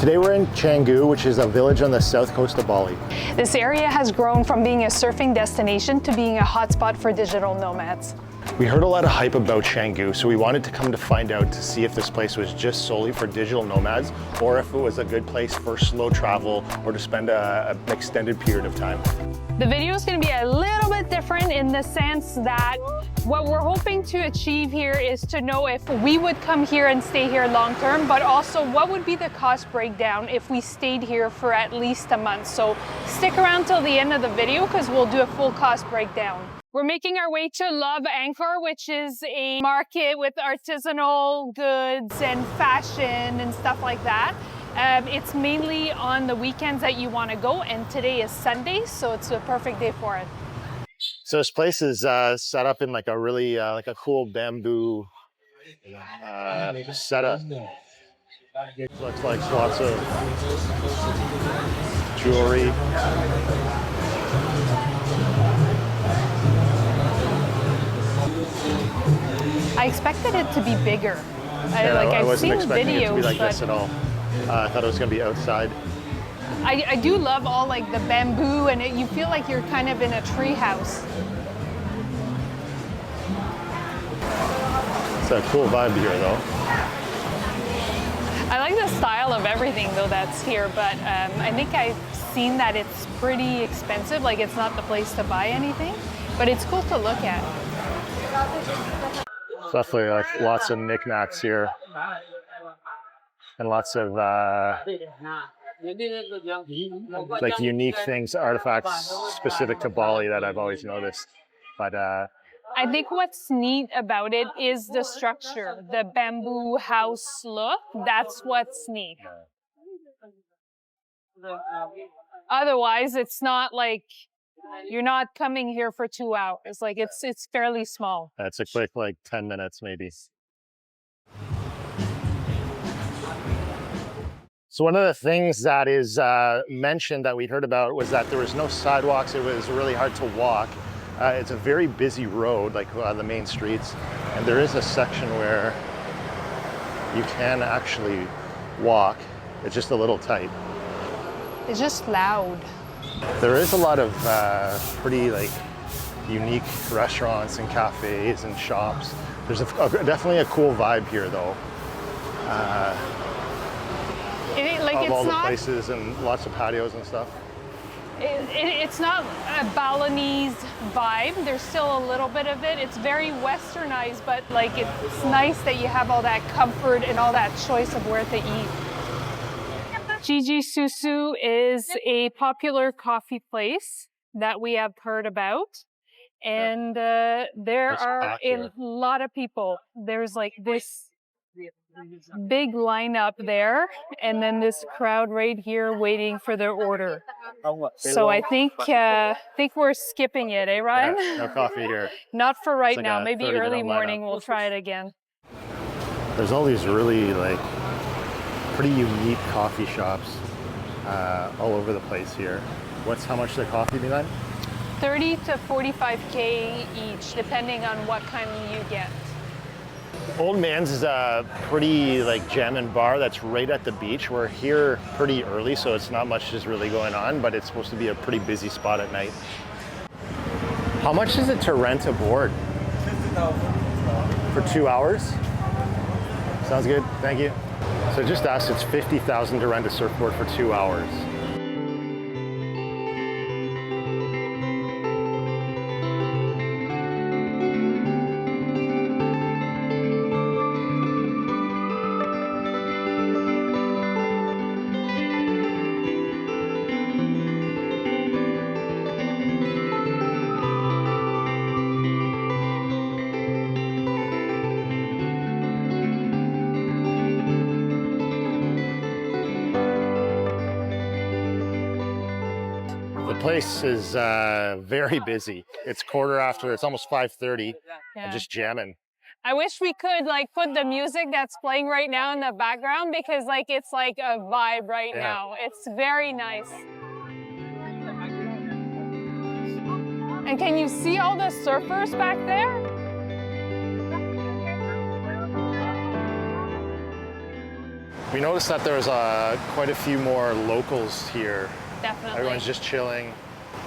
Today we're in Canggu, which is a village on the south coast of Bali. This area has grown from being a surfing destination to being a hotspot for digital nomads. We heard a lot of hype about Canggu, so we wanted to come to find out to see if this place was just solely for digital nomads or if it was a good place for slow travel or to spend an extended period of time. The video is going to be a little bit different in the sense that what we're hoping to achieve here is to know if we would come here and stay here long term, but also what would be the cost breakdown if we stayed here for at least a month. So stick around till the end of the video because we'll do a full cost breakdown. We're making our way to Love Angkor, which is a market with artisanal goods and fashion and stuff like that. It's mainly on the weekends that you want to go, and today is Sunday, so it's a perfect day for it. So this place is set up in like a really like a cool bamboo setup. Looks like lots of jewelry. I expected it to be bigger. I wasn't expecting it to be like but this at all. I thought it was going to be outside. I do love all like the bamboo, and you feel like you're kind of in a tree house. It's a cool vibe here, though. I like the style of everything though that's here, but I think I've seen that it's pretty expensive. Like it's not the place to buy anything, but it's cool to look at. Definitely like lots of knickknacks here. And lots of like unique things, artifacts specific to Bali that I've always noticed. But I think what's neat about it is the structure, the bamboo house look. That's what's neat. Otherwise, it's not like you're not coming here for 2 hours. Like it's fairly small. It's a quick like 10 minutes maybe. So one of the things that is mentioned that we heard about was that there was no sidewalks. It was really hard to walk. It's a very busy road, like the main streets. And there is a section where you can actually walk. It's just a little tight. It's just loud. There is a lot of pretty like unique restaurants and cafes and shops. There's definitely a cool vibe here though. Of all the places and lots of patios and stuff. It's not a Balinese vibe. There's still a little bit of it. It's very westernized, but like it's nice that you have all that comfort and all that choice of where to eat. Gigisusu is a popular coffee place that we have heard about. And there are a lot of people. There's like this big lineup there, and then this crowd right here waiting for their order. So I think we're skipping it, eh, Ryan? Yeah, no coffee here. Not for right now. Maybe early morning we'll try it again. There's all these really like pretty unique coffee shops all over the place here. How much the coffee be then? 30 to 45K each, depending on what kind you get. Old Man's is a pretty like jammin' bar that's right at the beach. We're here pretty early, so it's not much is really going on, but it's supposed to be a pretty busy spot at night. How much is it to rent a board? 50,000 for 2 hours? Sounds good, thank you. So just asked, it's 50,000 to rent a surfboard for 2 hours. The place is very busy. It's it's almost 5:30. Yeah. I'm just jamming. I wish we could like put the music that's playing right now in the background because like it's like a vibe right now. It's very nice. And can you see all the surfers back there? We noticed that there was quite a few more locals here. Definitely. Everyone's just chilling.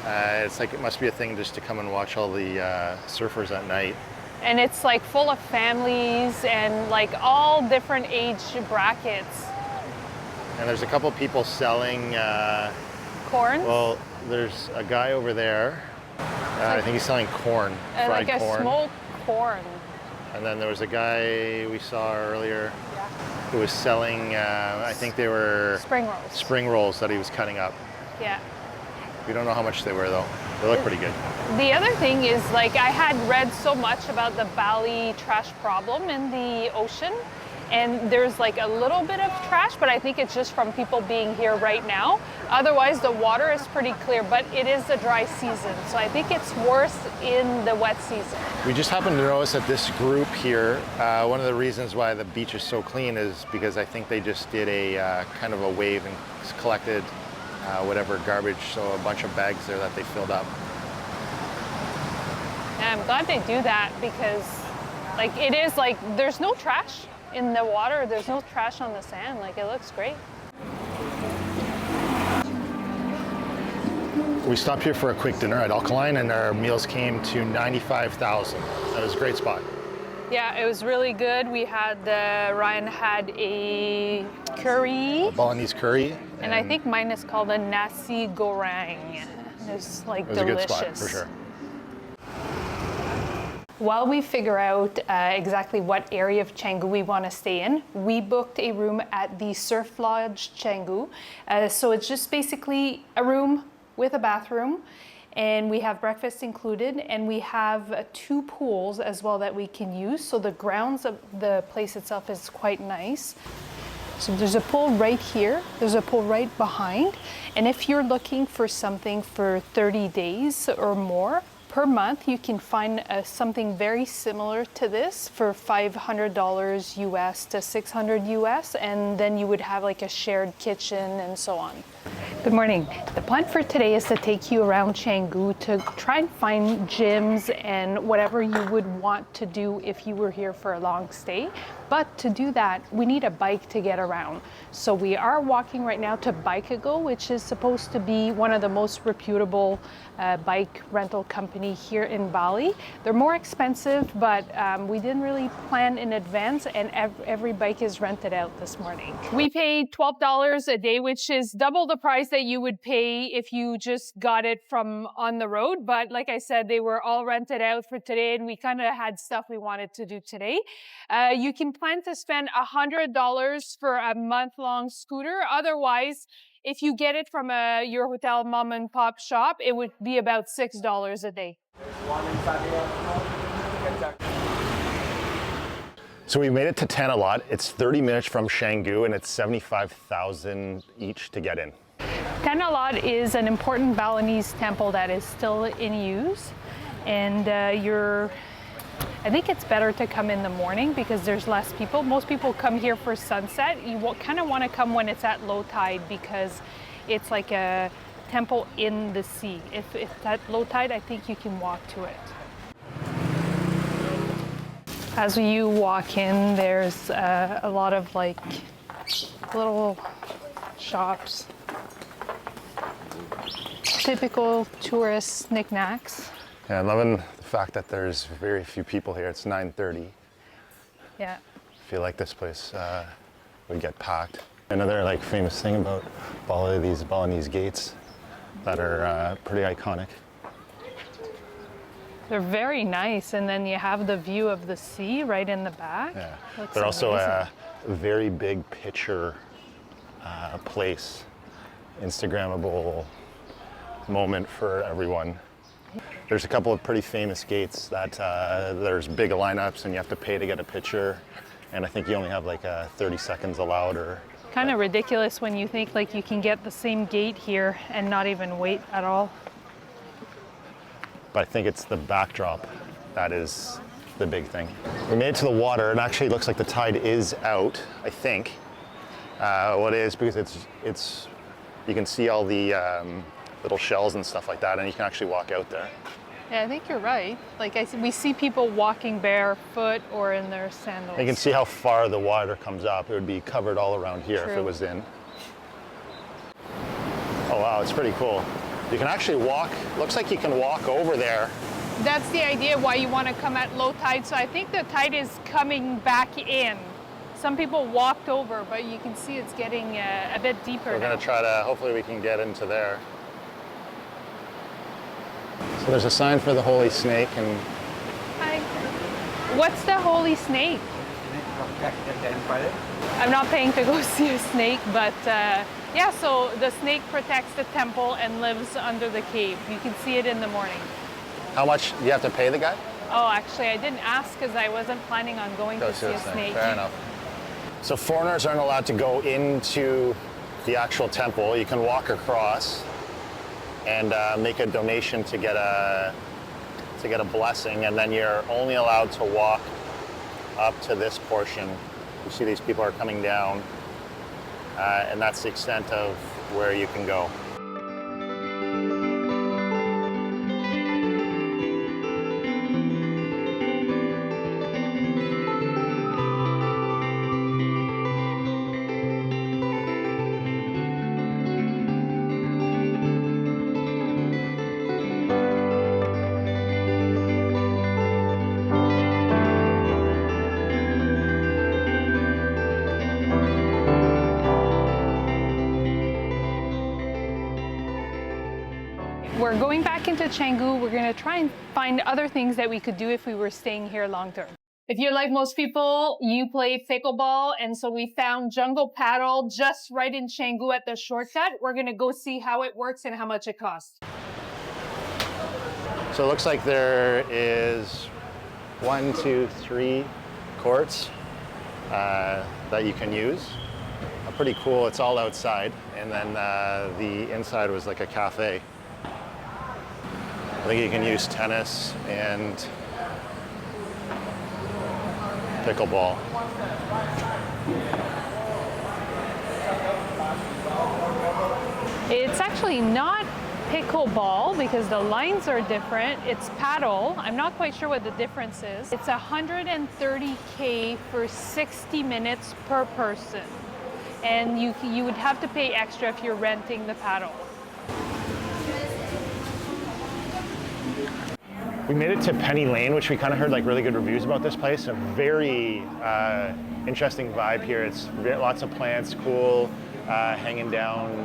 It's like it must be a thing just to come and watch all the surfers at night. And it's like full of families and like all different age brackets. And there's a couple people selling. Corn? Well, there's a guy over there. I think he's selling corn, fried like a corn. smoked corn. And then there was a guy we saw earlier who was selling, I think they were Spring rolls that he was cutting up. Yeah. We don't know how much they were though. They look pretty good. The other thing is, like, I had read so much about the Bali trash problem in the ocean, and there's like a little bit of trash, but I think it's just from people being here right now. Otherwise, the water is pretty clear, but it is the dry season, so I think it's worse in the wet season. We just happened to notice that this group here, one of the reasons why the beach is so clean is because I think they just did a kind of a wave and collected whatever garbage, so a bunch of bags there that they filled up. And I'm glad they do that because, like, it is like there's no trash in the water, there's no trash on the sand. Like, it looks great. We stopped here for a quick dinner at Alkaline, and our meals came to $95,000. That was a great spot. Yeah, it was really good. We had Ryan had a curry. Balinese curry. And I think mine is called a nasi goreng. It's like delicious. It was a good spot, for sure. While we figure out exactly what area of Canggu we want to stay in, we booked a room at the Surf Lodge Canggu. So it's just basically a room with a bathroom, and we have breakfast included, and we have 2 pools as well that we can use. So the grounds of the place itself is quite nice. So there's a pool right here, there's a pool right behind, and if you're looking for something for 30 days or more, per month, you can find something very similar to this for $500 US to $600 US, and then you would have like a shared kitchen and so on. Good morning. The plan for today is to take you around Canggu to try and find gyms and whatever you would want to do if you were here for a long stay. But to do that, we need a bike to get around. So we are walking right now to Bike-A-Go, which is supposed to be one of the most reputable bike rental company here in Bali. They're more expensive, but we didn't really plan in advance, and every bike is rented out this morning. We paid $12 a day, which is double the price that you would pay if you just got it from on the road. But like I said, they were all rented out for today, and we kind of had stuff we wanted to do today. You can plan to spend $100 for a month-long scooter. Otherwise, if you get it from your hotel mom and pop shop, it would be about $6 a day. So we made it to Tanah Lot. It's 30 minutes from Canggu, and it's $75,000 each to get in. Tanah Lot is an important Balinese temple that is still in use, and I think it's better to come in the morning because there's less people. Most people come here for sunset. You kind of want to come when it's at low tide because it's like a temple in the sea. If it's at low tide, I think you can walk to it. As you walk in, there's a lot of like little shops. Typical tourist knickknacks. Yeah, I'm loving the fact that there's very few people here. It's 9:30. Yeah. I feel like this place would get packed. Another like famous thing about Bali, these Balinese gates that are pretty iconic. They're very nice, and then you have the view of the sea right in the back. Yeah. Looks They're also amazing. a very big picture place, Instagrammable moment for everyone. There's a couple of pretty famous gates that there's big lineups and you have to pay to get a picture, and I think you only have like 30 seconds allowed. Or kind of ridiculous when you think like you can get the same gate here and not even wait at all. But I think it's the backdrop that is the big thing. We made it to the water, and actually it looks like the tide is out, I think. What it is, because it's you can see all the little shells and stuff like that, and you can actually walk out there. Yeah, I think you're right. Like we see people walking barefoot or in their sandals. You can see how far the water comes up. It would be covered all around here if True. it was in. Oh wow, it's pretty cool. You can actually walk, looks like you can walk over there. That's the idea why you want to come at low tide. So I think the tide is coming back in. Some people walked over, but you can see it's getting a bit deeper. We're going to try to, hopefully we can get into there. So there's a sign for the Holy Snake and... Hi. What's the Holy Snake? I'm not paying to go see a snake, but yeah, so the snake protects the temple and lives under the cave. You can see it in the morning. How much do you have to pay the guy? Oh, actually, I didn't ask because I wasn't planning on going to see a snake. Fair enough. So foreigners aren't allowed to go into the actual temple. You can walk across and make a donation to get a blessing, and then you're only allowed to walk up to this portion. You see these people are coming down, and that's the extent of where you can go. We're going back into Canggu. We're going to try and find other things that we could do if we were staying here long term. If you're like most people, you play pickleball, and so we found jungle paddle just right in Canggu at the shortcut. We're going to go see how it works and how much it costs. So it looks like there is 1, 2, 3 courts that you can use. Pretty cool. It's all outside, and then the inside was like a cafe. I think you can use tennis and pickleball. It's actually not pickleball because the lines are different. It's paddle. I'm not quite sure what the difference is. It's $130K for 60 minutes per person. And you would have to pay extra if you're renting the paddle. We made it to Penny Lane, which we kind of heard like really good reviews about this place. A very interesting vibe here. It's lots of plants, cool, hanging down,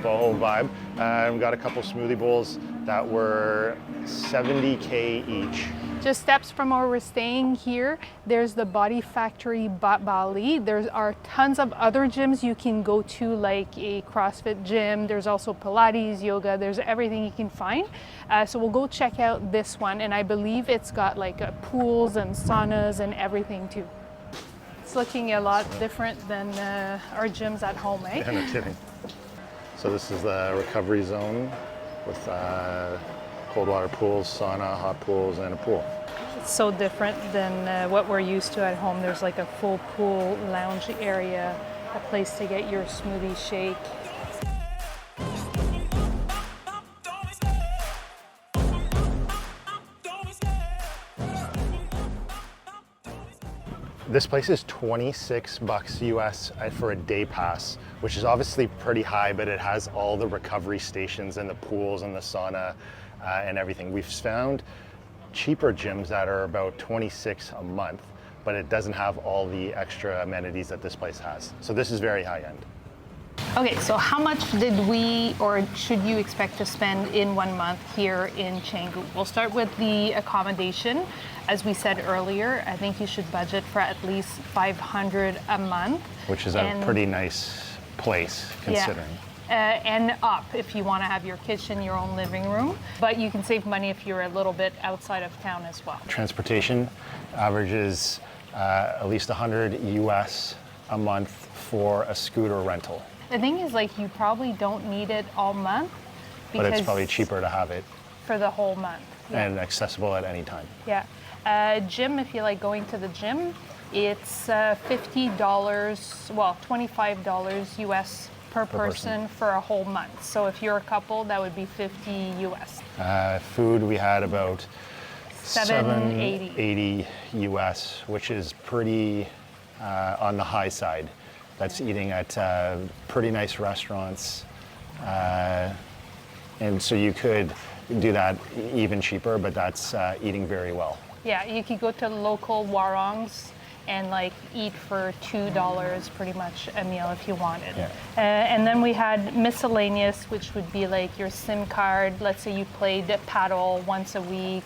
boho vibe. We got a couple smoothie bowls that were $70K each. Just steps from where we're staying here, there's the Body Factory Bali. There are tons of other gyms you can go to, like a CrossFit gym. There's also Pilates, yoga, there's everything you can find. So we'll go check out this one, and I believe it's got like pools and saunas and everything too. It's looking a lot different than our gyms at home, eh? Yeah, no kidding. So this is the recovery zone with cold water pools, sauna, hot pools, and a pool. It's so different than what we're used to at home. There's like a full pool lounge area, a place to get your smoothie shake. This place is $26 US for a day pass, which is obviously pretty high, but it has all the recovery stations and the pools and the sauna and everything. We've found cheaper gyms that are about $26 a month, but it doesn't have all the extra amenities that this place has. So this is very high end. Okay, so how much did we or should you expect to spend in 1 month here in Canggu? We'll start with the accommodation. As we said earlier, I think you should budget for at least $500 a month. Which is a pretty nice place, considering. Yeah. And up if you want to have your kitchen, your own living room. But you can save money if you're a little bit outside of town as well. Transportation averages at least $100 US a month for a scooter rental. The thing is, like, you probably don't need it all month. But it's probably cheaper to have it. For the whole month. Yeah. And accessible at any time. Yeah. Gym, if you like going to the gym, it's $50, well, $25 US per person for a whole month. So if you're a couple, that would be 50 US. Food, we had about $7.80. $7.80 US, which is pretty on the high side. That's eating at pretty nice restaurants. And so you could do that even cheaper, but that's eating very well. Yeah, you could go to local aroungs and like eat for $2 pretty much a meal if you wanted. Yeah. And then we had miscellaneous, which would be like your SIM card. Let's say you played paddle once a week.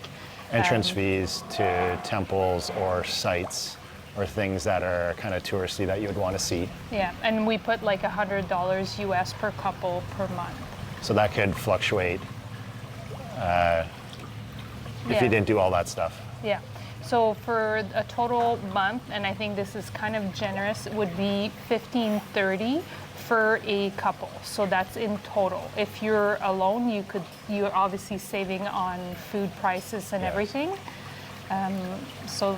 Entrance fees to temples or sites or things that are kind of touristy that you would want to see. Yeah, and we put like $100 US per couple per month. So that could fluctuate if you didn't do all that stuff. Yeah. So for a total month, and I think this is kind of generous, it would be $1,530 for a couple. So that's in total. If you're alone, you're obviously saving on food prices and everything. So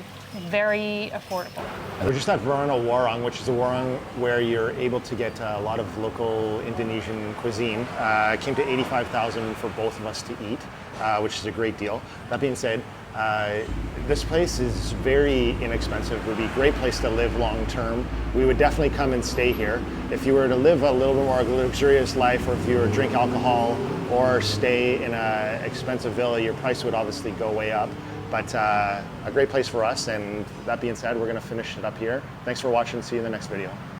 very affordable. We're just at Verona Warung, which is a warung where you're able to get a lot of local Indonesian cuisine. It came to 85,000 for both of us to eat, which is a great deal. That being said, this place is very inexpensive. It would be a great place to live long term. We would definitely come and stay here. If you were to live a little bit more luxurious life, or if you were to drink alcohol or stay in an expensive villa, your price would obviously go way up. But a great place for us, and that being said, we're going to finish it up here. Thanks for watching. See you in the next video.